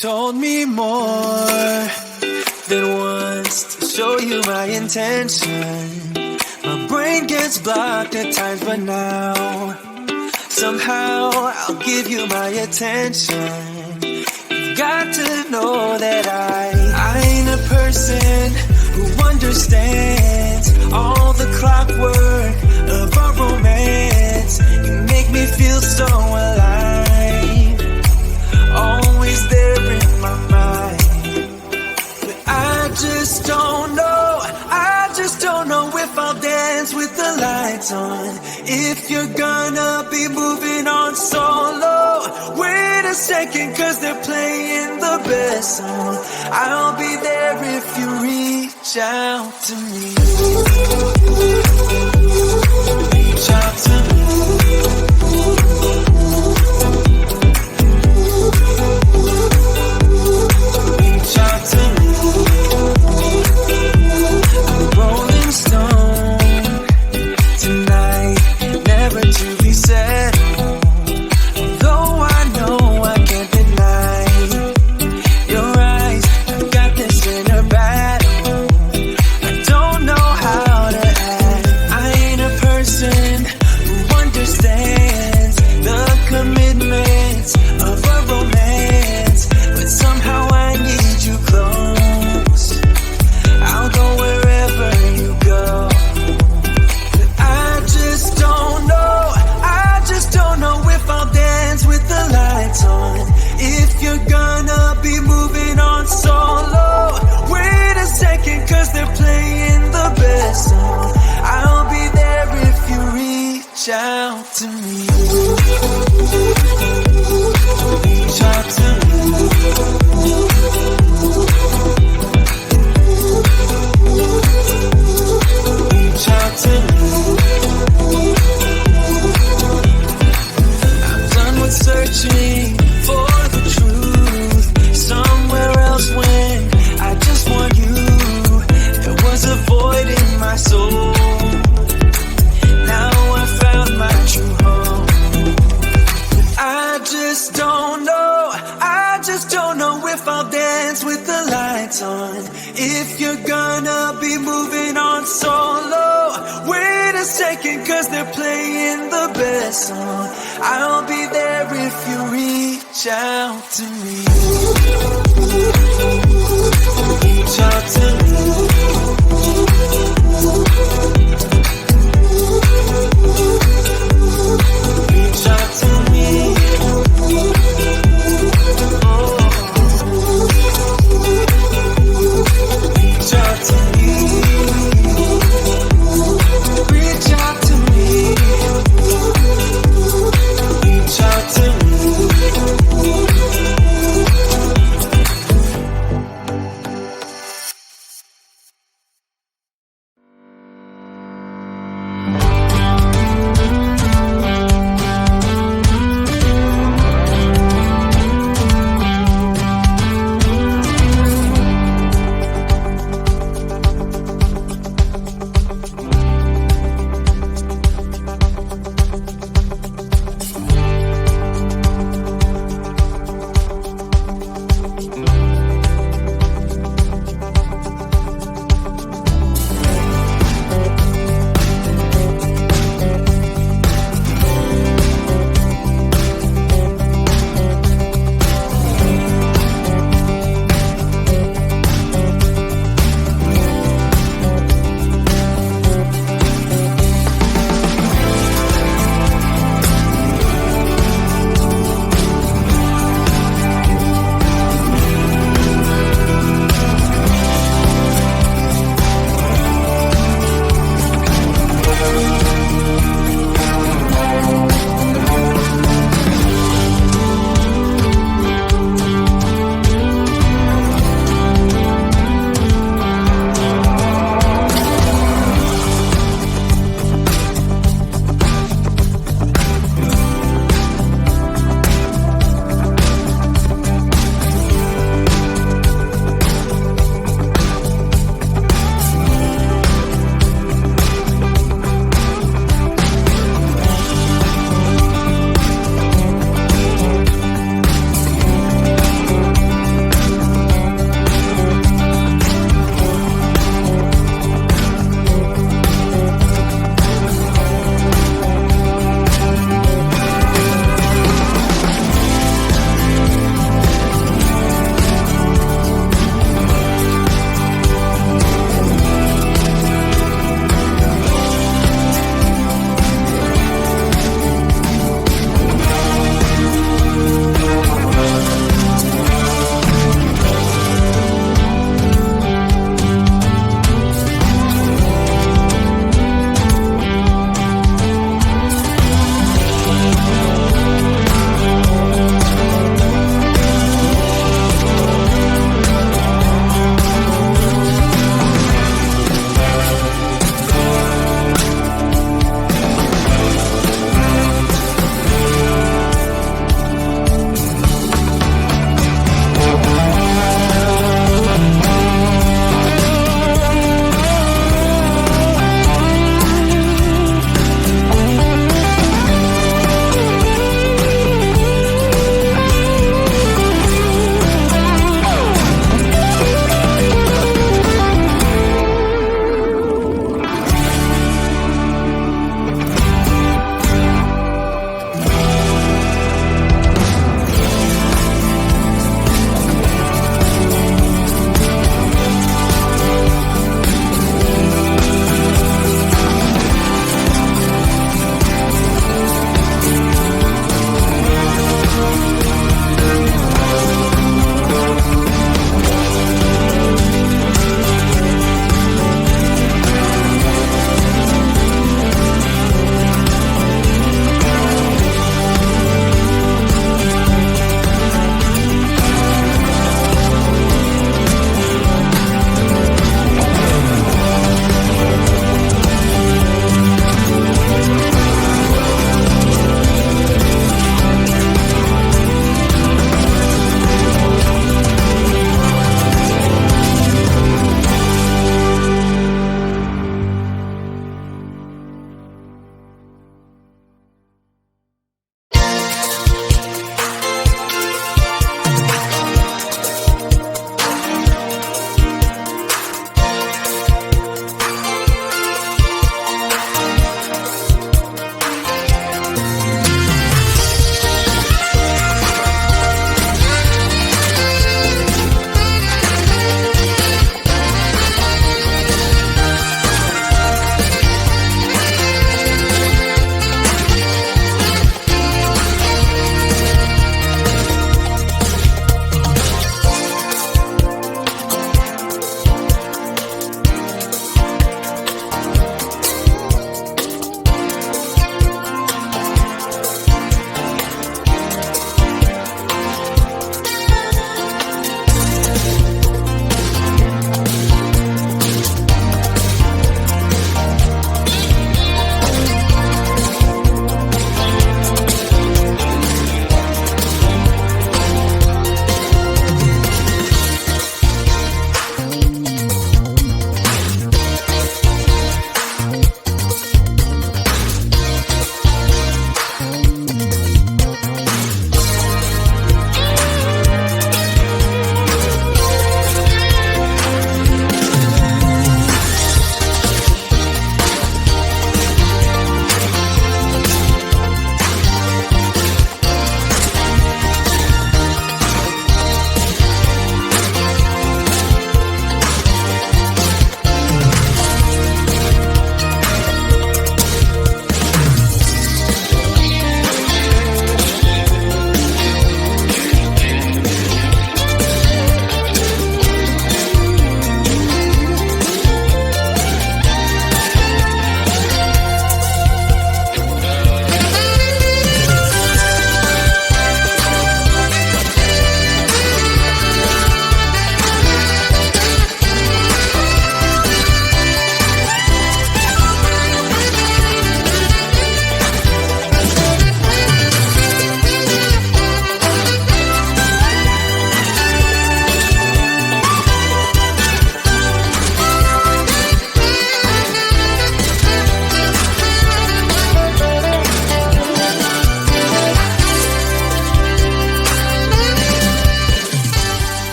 told me more than once to show you my intention. My brain gets blocked at times, but now somehow I'll give you my attention. You've got to know that I ain't a person who understands all the clockwork of our romance. You make me feel so alive, always there in my mind. But I just don't know if I'll dance with the lights on. If you're gonna be moving on solo, wait a second, cause they're playing the best song. I'll be there if you reach out to me. Reach out to me. Reach out to me. I'm a rolling stone tonight, never to be settled. Though I know I can't deny your eyes, I've got this inner battle. I don't know how to act. I ain't a person who understands the commitments of a romance, but somehow I need you close. I'll go wherever you go. But I just don't know if I'll dance with the lights on. If you're gonna be moving on solo, wait a second, cause they're playing the best song. I'll be there if you reach out to me. Reach out to me. Reach out to me. I'm done with searching for the truth somewhere else when I just want you. There was a void in my soul. Now I found my true home. But I just don't know if I'll dance with the lights on. If you're gonna be moving on solo, wait a second, cause they're playing the best song. I'll be there if you reach out to me. Reach out to me.